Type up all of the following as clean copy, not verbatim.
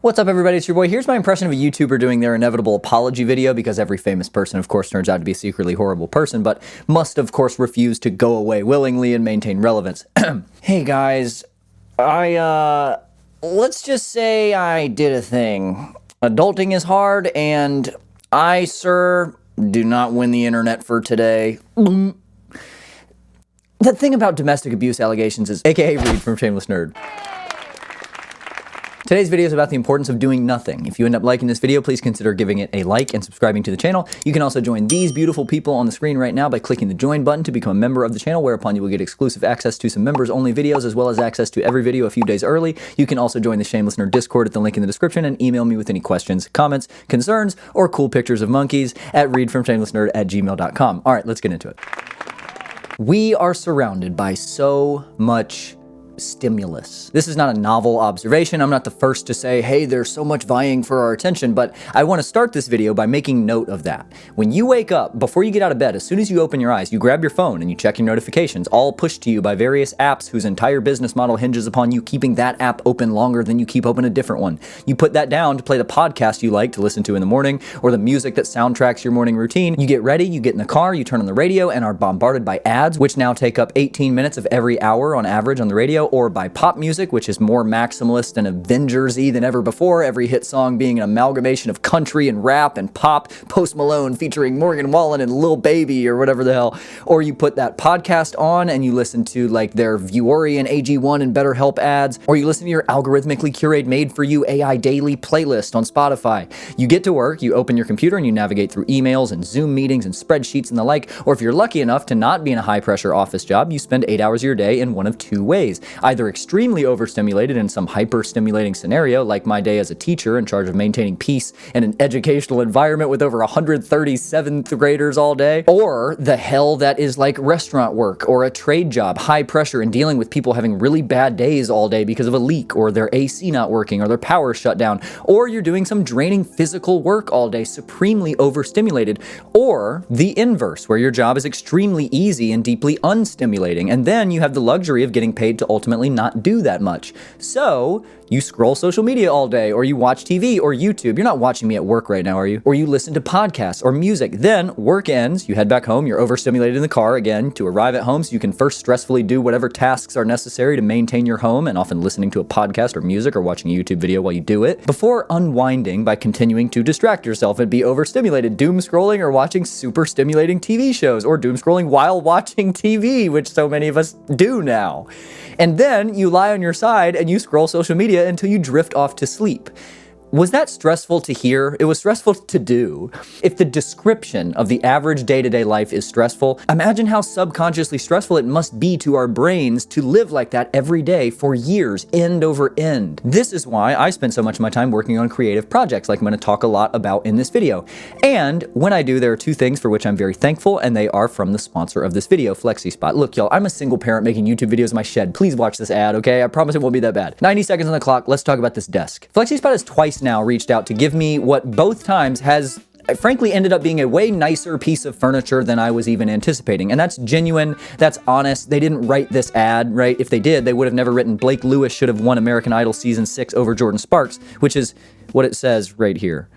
What's up, everybody? It's your boy. Here's my impression of a YouTuber doing their inevitable apology video, because every famous person, of course, turns out to be a secretly horrible person, but must, of course, refuse to go away willingly and maintain relevance. Hey, guys. Let's just say I did a thing. Adulting is hard, and I, sir, do not win the internet for today. The thing about domestic abuse allegations is, aka Reed from Shameless Nerd. Today's video is about the importance of doing nothing. If you end up liking this video, please consider giving it a like and subscribing to the channel. You can also join these beautiful people on the screen right now by clicking the join button to become a member of the channel, whereupon you will get exclusive access to some members-only videos, as well as access to every video a few days early. You can also join the Shameless Nerd Discord at the link in the description and email me with any questions, comments, concerns, or cool pictures of monkeys at readfromshamelessnerd@gmail.com. All right, let's get into it. We are surrounded by so much stimulus. This is not a novel observation. I'm not the first to say, hey, there's so much vying for our attention, but I want to start this video by making note of that. When you wake up, before you get out of bed, as soon as you open your eyes, you grab your phone and you check your notifications, all pushed to you by various apps whose entire business model hinges upon you keeping that app open longer than you keep open a different one. You put that down to play the podcast you like to listen to in the morning, or the music that soundtracks your morning routine. You get ready, you get in the car, you turn on the radio, and are bombarded by ads, which now take up 18 minutes of every hour on average on the radio, or by pop music, which is more maximalist and Avengers-y than ever before, every hit song being an amalgamation of country and rap and pop, Post Malone featuring Morgan Wallen and Lil Baby or whatever the hell. Or you put that podcast on and you listen to like their Vuori and AG1 and BetterHelp ads, or you listen to your algorithmically curated made-for-you AI daily playlist on Spotify. You get to work, you open your computer and you navigate through emails and Zoom meetings and spreadsheets and the like, or if you're lucky enough to not be in a high-pressure office job, you spend 8 hours of your day in one of two ways. Either extremely overstimulated in some hyper-stimulating scenario, like my day as a teacher in charge of maintaining peace in an educational environment with over 137th graders all day, or the hell that is like restaurant work or a trade job, high pressure and dealing with people having really bad days all day because of a leak or their AC not working or their power shut down, or you're doing some draining physical work all day, supremely overstimulated, or the inverse, where your job is extremely easy and deeply unstimulating, and then you have the luxury of getting paid to ultimately not do that much. So you scroll social media all day, or you watch TV or YouTube. You're not watching me at work right now, are you? Or you listen to podcasts or music. Then work ends, you head back home, you're overstimulated in the car again to arrive at home so you can first stressfully do whatever tasks are necessary to maintain your home, and often listening to a podcast or music or watching a YouTube video while you do it, before unwinding by continuing to distract yourself and be overstimulated, doom scrolling or watching super stimulating TV shows, or doom scrolling while watching TV, which so many of us do now. And then you lie on your side and you scroll social media until you drift off to sleep. Was that stressful to hear? It was stressful to do. If the description of the average day-to-day life is stressful, imagine how subconsciously stressful it must be to our brains to live like that every day for years, end over end. This is why I spend so much of my time working on creative projects, like I'm going to talk a lot about in this video. And when I do, there are two things for which I'm very thankful, and they are from the sponsor of this video, FlexiSpot. Look, y'all, I'm a single parent making YouTube videos in my shed. Please watch this ad, okay? I promise it won't be that bad. 90 seconds on the clock. Let's talk about this desk. FlexiSpot has twice now reached out to give me what both times has frankly ended up being a way nicer piece of furniture than I was even anticipating. And that's genuine, that's honest. They didn't write this ad, right? If they did, they would have never written Blake Lewis should have won American Idol Season 6 over Jordan Sparks, which is what it says right here.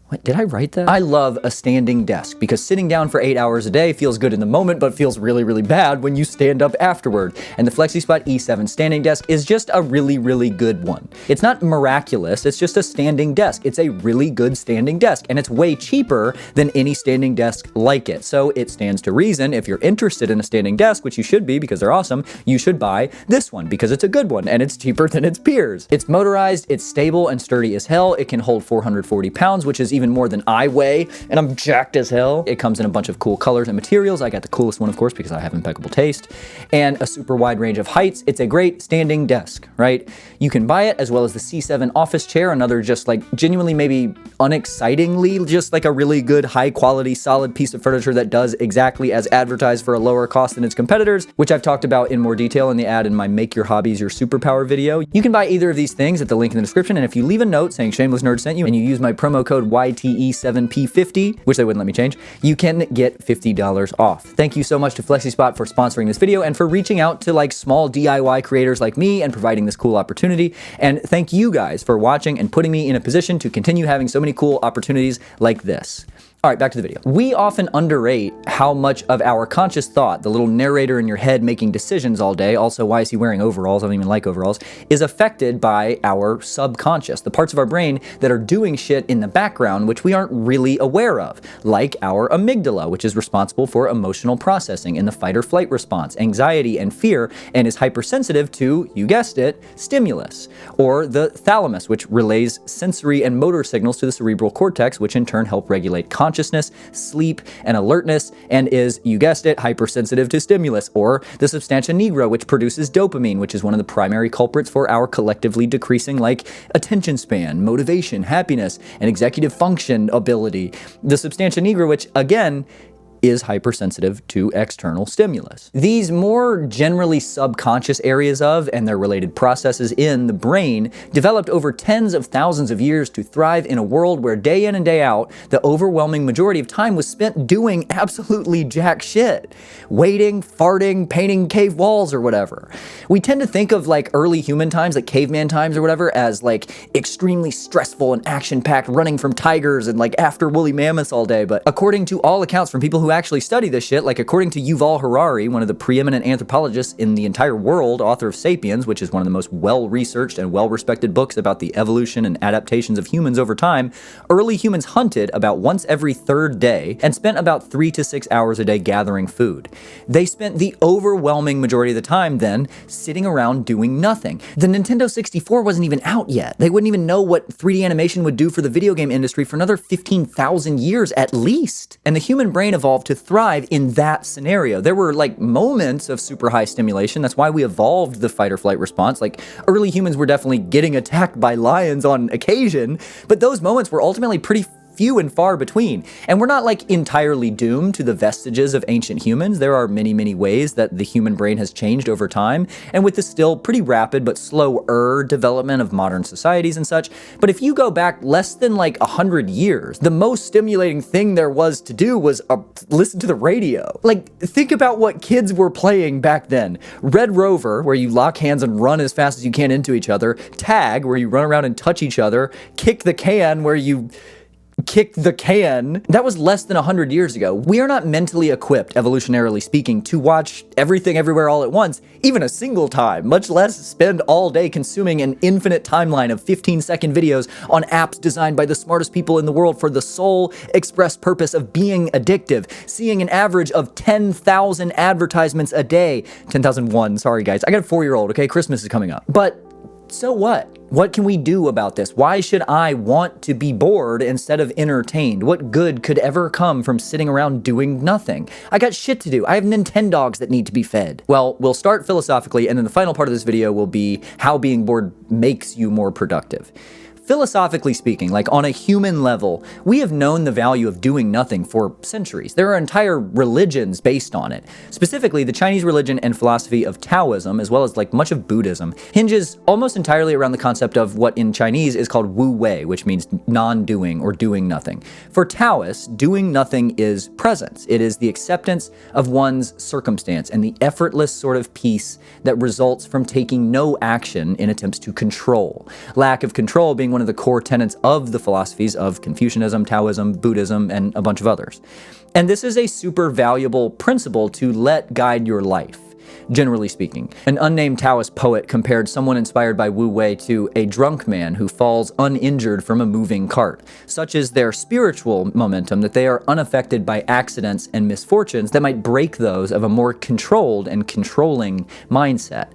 What, did I write that? I love a standing desk because sitting down for 8 hours a day feels good in the moment, but feels really, really bad when you stand up afterward. And the FlexiSpot E7 standing desk is just a really, really good one. It's not miraculous, it's just a standing desk. It's a really good standing desk, and it's way cheaper than any standing desk like it. So it stands to reason, if you're interested in a standing desk, which you should be because they're awesome, you should buy this one because it's a good one and it's cheaper than its peers. It's motorized, it's stable and sturdy as hell. It can hold 440 pounds, which is even more than I weigh, and I'm jacked as hell. It comes in a bunch of cool colors and materials. I got the coolest one, of course, because I have impeccable taste, and a super wide range of heights. It's a great standing desk, right? You can buy it, as well as the C7 office chair, another just like genuinely maybe unexcitingly just like a really good, high quality, solid piece of furniture that does exactly as advertised for a lower cost than its competitors, which I've talked about in more detail in the ad in my Make Your Hobbies Your Superpower video. You can buy either of these things at the link in the description, and if you leave a note saying Shameless Nerd sent you and you use my promo code ITE7P50, which they wouldn't let me change, you can get $50 off. Thank you so much to FlexiSpot for sponsoring this video and for reaching out to like small DIY creators like me and providing this cool opportunity. And thank you guys for watching and putting me in a position to continue having so many cool opportunities like this. All right, back to the video. We often underrate how much of our conscious thought, the little narrator in your head making decisions all day, also why is he wearing overalls, I don't even like overalls, is affected by our subconscious, the parts of our brain that are doing shit in the background which we aren't really aware of, like our amygdala, which is responsible for emotional processing in the fight or flight response, anxiety and fear, and is hypersensitive to, you guessed it, stimulus, or the thalamus, which relays sensory and motor signals to the cerebral cortex, which in turn help regulate consciousness, sleep, and alertness, and is, you guessed it, hypersensitive to stimulus, or the substantia nigra, which produces dopamine, which is one of the primary culprits for our collectively decreasing, like, attention span, motivation, happiness, and executive function ability. The substantia nigra, which, again, is hypersensitive to external stimulus. These more generally subconscious areas of, and their related processes in the brain, developed over tens of thousands of years to thrive in a world where day in and day out, the overwhelming majority of time was spent doing absolutely jack shit. Waiting, farting, painting cave walls, or whatever. We tend to think of like early human times, like caveman times or whatever, as like extremely stressful and action-packed, running from tigers and like after woolly mammoths all day, but according to all accounts from people who actually study this shit, like according to Yuval Harari, one of the preeminent anthropologists in the entire world, author of Sapiens, which is one of the most well-researched and well-respected books about the evolution and adaptations of humans over time, early humans hunted about once every third day and spent about 3 to 6 hours a day gathering food. They spent the overwhelming majority of the time then sitting around doing nothing. The Nintendo 64 wasn't even out yet. They wouldn't even know what 3D animation would do for the video game industry for another 15,000 years at least. And the human brain evolved to thrive in that scenario. There were like moments of super high stimulation. That's why we evolved the fight or flight response. Like early humans were definitely getting attacked by lions on occasion, but those moments were ultimately pretty few and far between. And we're not like entirely doomed to the vestiges of ancient humans. There are many, many ways that the human brain has changed over time, and with the still pretty rapid but slower development of modern societies and such. But if you go back less than like 100 years, the most stimulating thing there was to do was listen to the radio. Like, think about what kids were playing back then. Red Rover, where you lock hands and run as fast as you can into each other. Tag, where you run around and touch each other. Kick the can, where you kick the can. That was less than 100 years ago. We are not mentally equipped, evolutionarily speaking, to watch everything everywhere all at once, even a single time, much less spend all day consuming an infinite timeline of 15-second videos on apps designed by the smartest people in the world for the sole express purpose of being addictive, seeing an average of 10,000 advertisements a day. 10,001, sorry guys. I got a 4-year-old, okay? Christmas is coming up. But so what? What can we do about this? Why should I want to be bored instead of entertained? What good could ever come from sitting around doing nothing? I got shit to do. I have Nintendogs that need to be fed. Well, we'll start philosophically, and then the final part of this video will be how being bored makes you more productive. Philosophically speaking, like on a human level, we have known the value of doing nothing for centuries. There are entire religions based on it. Specifically, the Chinese religion and philosophy of Taoism, as well as like much of Buddhism, hinges almost entirely around the concept of what in Chinese is called Wu Wei, which means non-doing or doing nothing. For Taoists, doing nothing is presence. It is the acceptance of one's circumstance and the effortless sort of peace that results from taking no action in attempts to control. Lack of control being one of the core tenets of the philosophies of Confucianism, Taoism, Buddhism, and a bunch of others. And this is a super valuable principle to let guide your life, generally speaking. An unnamed Taoist poet compared someone inspired by Wu Wei to a drunk man who falls uninjured from a moving cart. Such is their spiritual momentum that they are unaffected by accidents and misfortunes that might break those of a more controlled and controlling mindset.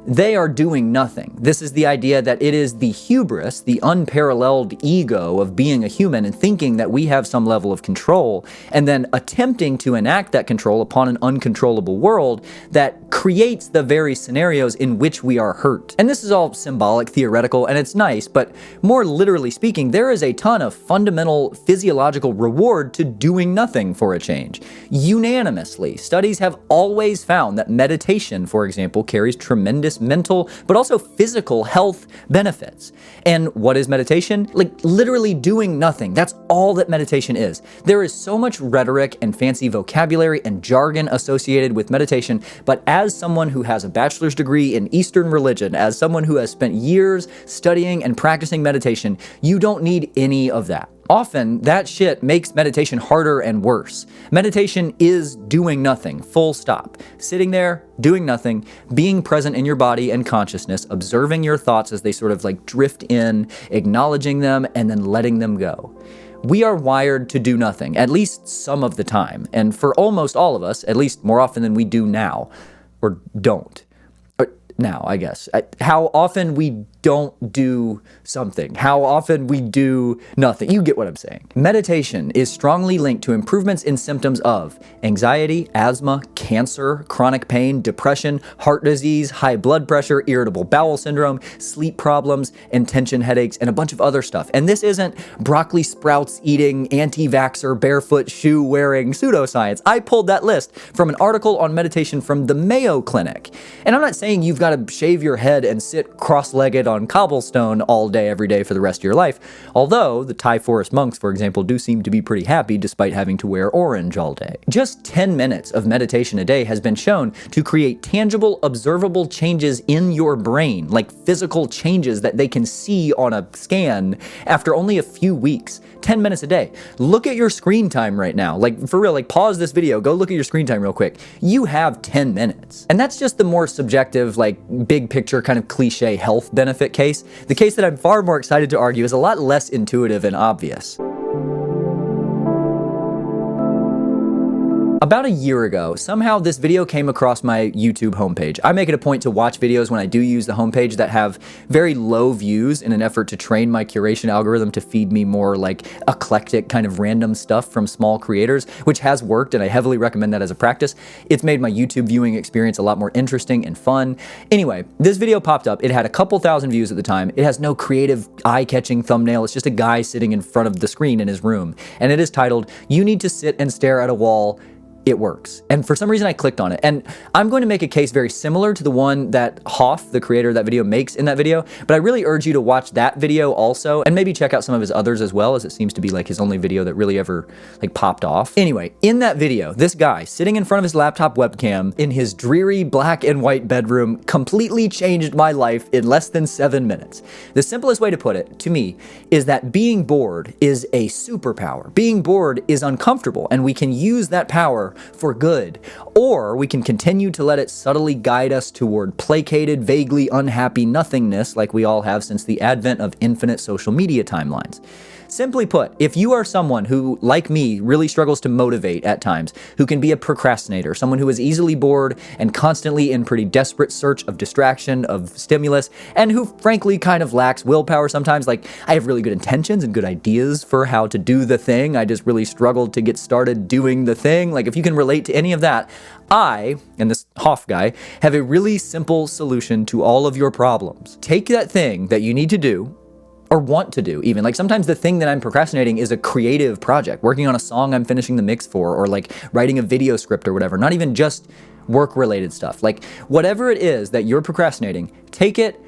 They are doing nothing. This is the idea that it is the hubris, the unparalleled ego of being a human and thinking that we have some level of control, and then attempting to enact that control upon an uncontrollable world that creates the very scenarios in which we are hurt. And this is all symbolic, theoretical, and it's nice, but more literally speaking, there is a ton of fundamental physiological reward to doing nothing for a change. Unanimously, studies have always found that meditation, for example, carries tremendous mental, but also physical health benefits. And what is meditation? Like literally doing nothing. That's all that meditation is. There is so much rhetoric and fancy vocabulary and jargon associated with meditation, but as someone who has a bachelor's degree in Eastern religion, as someone who has spent years studying and practicing meditation, you don't need any of that. Often, that shit makes meditation harder and worse. Meditation is doing nothing, full stop. Sitting there, doing nothing, being present in your body and consciousness, observing your thoughts as they sort of like drift in, acknowledging them, and then letting them go. We are wired to do nothing, at least some of the time, and for almost all of us, at least more often than we do now, or don't. Or now, I guess. How often we don't do something, how often we do nothing. You get what I'm saying. Meditation is strongly linked to improvements in symptoms of anxiety, asthma, cancer, chronic pain, depression, heart disease, high blood pressure, irritable bowel syndrome, sleep problems, and tension headaches, and a bunch of other stuff. And this isn't broccoli sprouts eating, anti-vaxxer, barefoot shoe wearing pseudoscience. I pulled that list from an article on meditation from the Mayo Clinic. And I'm not saying you've got to shave your head and sit cross-legged on cobblestone all day, every day for the rest of your life. Although the Thai forest monks, for example, do seem to be pretty happy despite having to wear orange all day. Just 10 minutes of meditation a day has been shown to create tangible, observable changes in your brain, like physical changes that they can see on a scan after only a few weeks. 10 minutes a day. Look at your screen time right now. Like, for real, like pause this video, go look at your screen time real quick. You have 10 minutes. And that's just the more subjective, like big picture kind of cliche health benefit case. The case that I'm far more excited to argue is a lot less intuitive and obvious. About a year ago, somehow this video came across my YouTube homepage. I make it a point to watch videos when I do use the homepage that have very low views in an effort to train my curation algorithm to feed me more like eclectic kind of random stuff from small creators, which has worked and I heavily recommend that as a practice. It's made my YouTube viewing experience a lot more interesting and fun. Anyway, this video popped up. It had a couple thousand views at the time. It has no creative eye-catching thumbnail. It's just a guy sitting in front of the screen in his room. And it is titled, "You Need to Sit and Stare at a Wall. It works." And for some reason I clicked on it. And I'm going to make a case very similar to the one that Hoff, the creator of that video, makes in that video. But I really urge you to watch that video also, and maybe check out some of his others as well, as it seems to be like his only video that really ever like popped off. Anyway, in that video, this guy sitting in front of his laptop webcam in his dreary black and white bedroom completely changed my life in less than 7 minutes. The simplest way to put it, to me, is that being bored is a superpower. Being bored is uncomfortable, and we can use that power for good, or we can continue to let it subtly guide us toward placated, vaguely unhappy nothingness like we all have since the advent of infinite social media timelines. Simply put, if you are someone who, like me, really struggles to motivate at times, who can be a procrastinator, someone who is easily bored and constantly in pretty desperate search of distraction, of stimulus, and who frankly kind of lacks willpower sometimes, like I have really good intentions and good ideas for how to do the thing, I just really struggled to get started doing the thing, like if you can relate to any of that, I, and this Hoff guy, have a really simple solution to all of your problems. Take that thing that you need to do, or want to do even. Like sometimes the thing that I'm procrastinating is a creative project, working on a song I'm finishing the mix for, or like writing a video script or whatever, not even just work related stuff. Like whatever it is that you're procrastinating, take it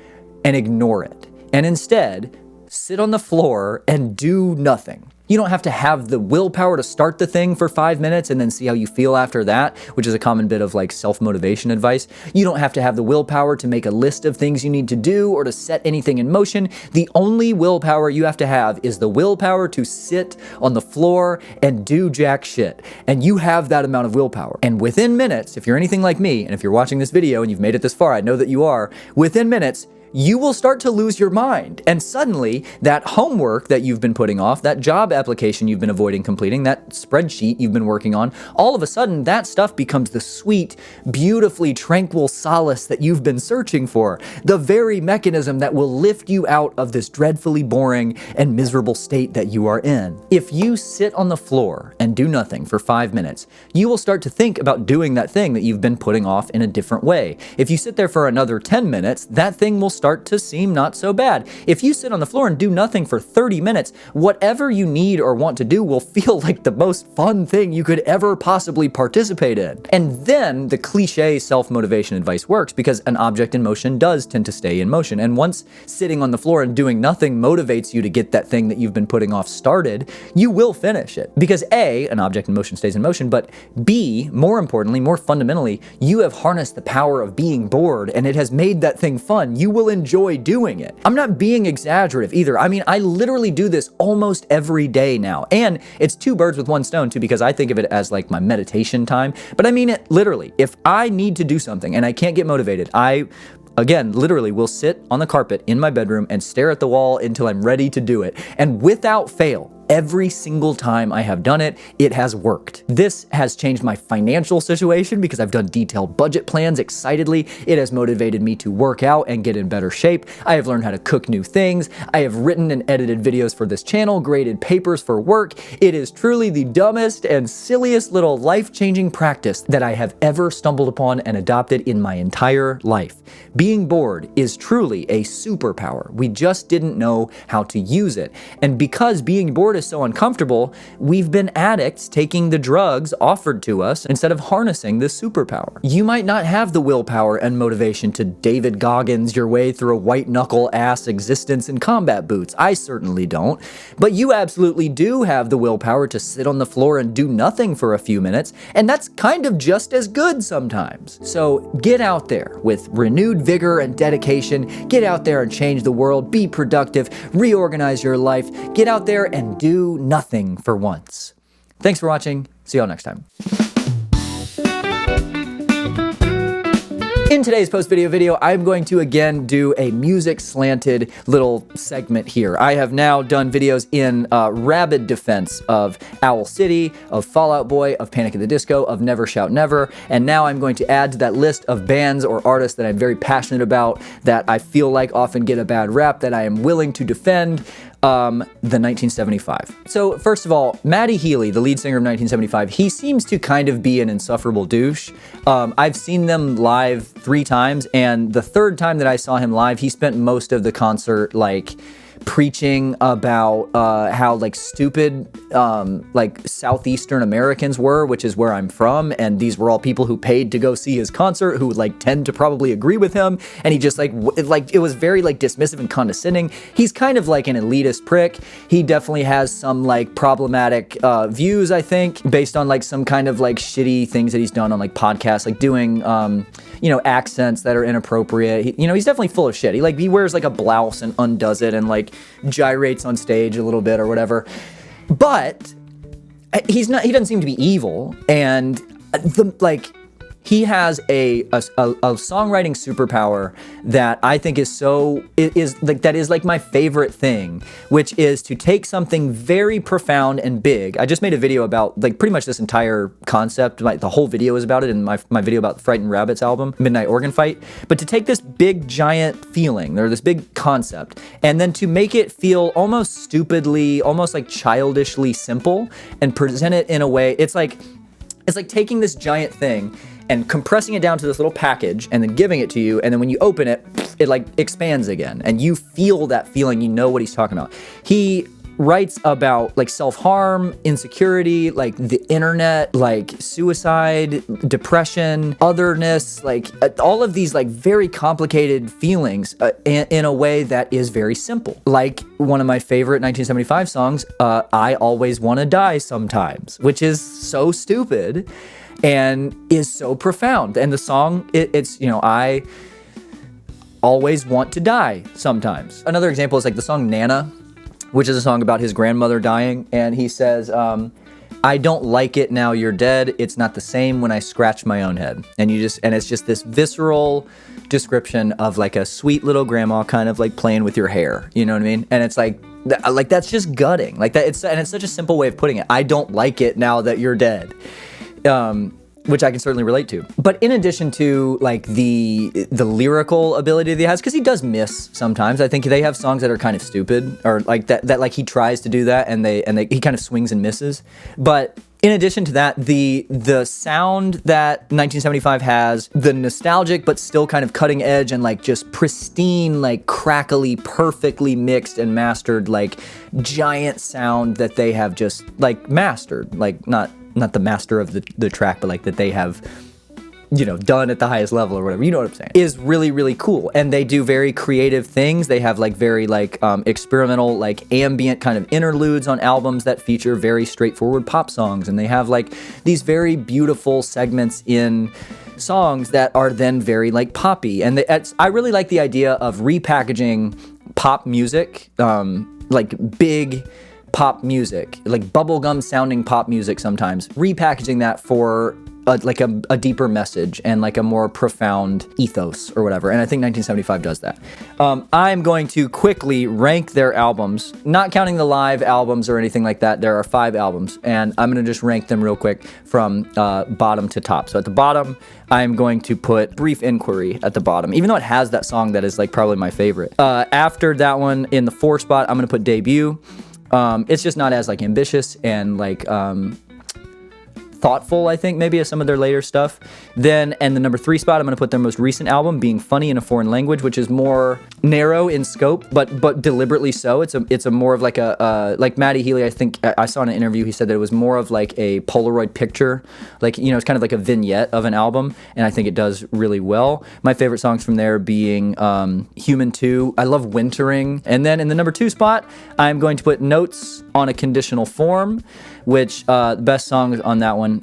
and ignore it. And instead, sit on the floor and do nothing. You don't have to have the willpower to start the thing for 5 minutes and then see how you feel after that, which is a common bit of like self-motivation advice. You don't have to have the willpower to make a list of things you need to do or to set anything in motion. The only willpower you have to have is the willpower to sit on the floor and do jack shit. And you have that amount of willpower. And within minutes, if you're anything like me, and if you're watching this video and you've made it this far, I know that you are, within minutes, you will start to lose your mind. And suddenly, that homework that you've been putting off, that job application you've been avoiding completing, that spreadsheet you've been working on, all of a sudden, that stuff becomes the sweet, beautifully tranquil solace that you've been searching for. The very mechanism that will lift you out of this dreadfully boring and miserable state that you are in. If you sit on the floor and do nothing for 5 minutes, you will start to think about doing that thing that you've been putting off in a different way. If you sit there for another 10 minutes, that thing will start to seem not so bad. If you sit on the floor and do nothing for 30 minutes, whatever you need or want to do will feel like the most fun thing you could ever possibly participate in. And then the cliche self-motivation advice works, because an object in motion does tend to stay in motion. And once sitting on the floor and doing nothing motivates you to get that thing that you've been putting off started, you will finish it. Because A, an object in motion stays in motion, but B, more importantly, more fundamentally, you have harnessed the power of being bored, and it has made that thing fun. You will enjoy doing it. I'm not being exaggerative either. I mean, I literally do this almost every day now. And it's two birds with one stone too, because I think of it as like my meditation time. But I mean it literally. If I need to do something and I can't get motivated, again, literally will sit on the carpet in my bedroom and stare at the wall until I'm ready to do it. And without fail, every single time I have done it, it has worked. This has changed my financial situation because I've done detailed budget plans excitedly. It has motivated me to work out and get in better shape. I have learned how to cook new things. I have written and edited videos for this channel, graded papers for work. It is truly the dumbest and silliest little life-changing practice that I have ever stumbled upon and adopted in my entire life. Being bored is truly a superpower. We just didn't know how to use it. And because being bored is so uncomfortable, we've been addicts taking the drugs offered to us instead of harnessing this superpower. You might not have the willpower and motivation to David Goggins your way through a white knuckle ass existence in combat boots. I certainly don't. But you absolutely do have the willpower to sit on the floor and do nothing for a few minutes, and that's kind of just as good sometimes. So get out there with renewed vigor and dedication. Get out there and change the world. Be productive. Reorganize your life. Get out there and do nothing for once. Thanks for watching. See y'all next time. In today's post-video video, I'm going to again do a music-slanted little segment here. I have now done videos in rabid defense of Owl City, of Fall Out Boy, of Panic at the Disco, of Never Shout Never, and now I'm going to add to that list of bands or artists that I'm very passionate about, that I feel like often get a bad rap, that I am willing to defend, the 1975. So first of all, Matty Healy, the lead singer of 1975, he seems to kind of be an insufferable douche. I've seen them live 3 times, and the third time that I saw him live, he spent most of the concert like preaching about how like stupid like Southeastern Americans were, which is where I'm from, and these were all people who paid to go see his concert, who would like tend to probably agree with him, and he just like it was very like dismissive and condescending. He's kind of like an elitist prick. He definitely has some like problematic views, I think, based on like some kind of like shitty things that he's done on like podcasts, like doing you know, accents that are inappropriate. You know, he's definitely full of shit. He wears like a blouse and undoes it and like gyrates on stage a little bit or whatever. But he doesn't seem to be evil, and he has a songwriting superpower that I think is like my favorite thing, which is to take something very profound and big. I just made a video about like pretty much this entire concept. The whole video is about it in my video about the Frightened Rabbits album, Midnight Organ Fight. But to take this big giant feeling, or this big concept, and then to make it feel almost stupidly, almost like childishly simple, and present it in a way, it's like taking this giant thing and compressing it down to this little package and then giving it to you, and then when you open it, it like expands again, and you feel that feeling, you know what he's talking about. He writes about like self-harm, insecurity, like the internet, like suicide, depression, otherness, like all of these like very complicated feelings in a way that is very simple. Like one of my favorite 1975 songs, I Always Wanna Die Sometimes, which is so stupid and is so profound. And the song, it's, you know, I always want to die sometimes. Another example is like the song Nana, which is a song about his grandmother dying. And he says, I don't like it now you're dead. It's not the same when I scratch my own head. And it's just this visceral, description of like a sweet little grandma kind of like playing with your hair. You know what I mean? And it's like that's just gutting. Like that. It's such a simple way of putting it. I don't like it now that you're dead. Which I can certainly relate to. But in addition to like the lyrical ability that he has, because he does miss sometimes. I think they have songs that are kind of stupid, or like that like he tries to do that and he kind of swings and misses. But in addition to that, the sound that 1975 has, the nostalgic but still kind of cutting edge and like just pristine, like crackly, perfectly mixed and mastered, like giant sound that they have just like mastered, like not the master of the track, but like that they have, you know, done at the highest level or whatever, you know what I'm saying, is really, really cool. And they do very creative things. They have like very like experimental, like ambient kind of interludes on albums that feature very straightforward pop songs. And they have like these very beautiful segments in songs that are then very like poppy. And I really like the idea of repackaging pop music, like big pop music, like bubblegum sounding pop music sometimes, repackaging that for like a deeper message and like a more profound ethos or whatever. And I think 1975 does that. I'm going to quickly rank their albums, not counting the live albums or anything like that. There are 5 albums, and I'm going to just rank them real quick from bottom to top. So at the bottom, I'm going to put Brief Inquiry at the bottom, even though it has that song that is like probably my favorite. After that one, in the 4 spot, I'm going to put Debut. It's just not as like ambitious and like thoughtful, I think, maybe, as some of their later stuff. Then, and the number 3 spot, I'm going to put their most recent album, Being Funny in a Foreign Language, which is more narrow in scope, but deliberately so. It's a more of like like Matty Healy, I think, I saw in an interview, he said that it was more of like a Polaroid picture, like, you know, it's kind of like a vignette of an album, and I think it does really well. My favorite songs from there being Human 2, I love Wintering, and then in the number 2 spot, I'm going to put Notes on a Conditional Form, which the best songs on that one,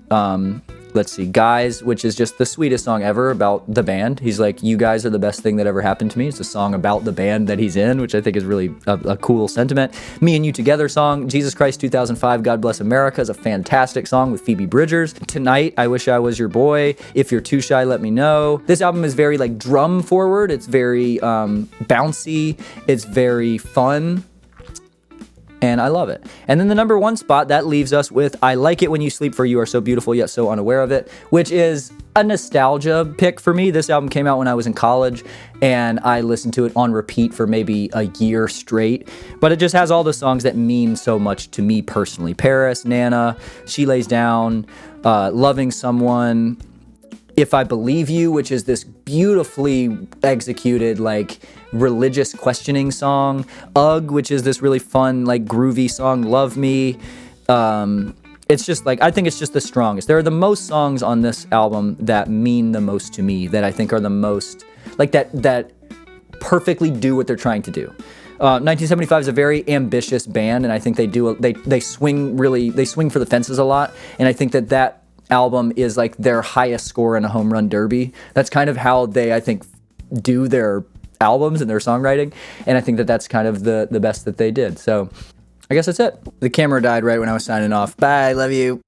let's see, Guys, which is just the sweetest song ever about the band. He's like, you guys are the best thing that ever happened to me. It's a song about the band that he's in, which I think is really a cool sentiment. Me and You Together song, Jesus Christ 2005, God Bless America, is a fantastic song with Phoebe Bridgers. Tonight, I Wish I Was Your Boy. If You're Too Shy, Let Me Know. This album is very like drum forward. It's very bouncy. It's very fun. And I love it. And then the number 1 spot, that leaves us with I Like It When You Sleep, For You Are So Beautiful Yet So Unaware of It, which is a nostalgia pick for me. This album came out when I was in college, and I listened to it on repeat for maybe a year straight. But it just has all the songs that mean so much to me personally. Paris, Nana, She Lays Down, Loving Someone, If I Believe You, which is this beautifully executed, like, religious questioning song. Ugh, which is this really fun, like, groovy song. Love Me. It's just, like, I think it's just the strongest. There are the most songs on this album that mean the most to me, that I think are the most, like, that perfectly do what they're trying to do. 1975 is a very ambitious band, and I think they swing for the fences a lot, and I think that album is like their highest score in a home run derby. That's kind of how they, I think, do their albums and their songwriting, and I think that's kind of the best that they did. So I guess that's it. The camera died right when I was signing off. Bye, love you.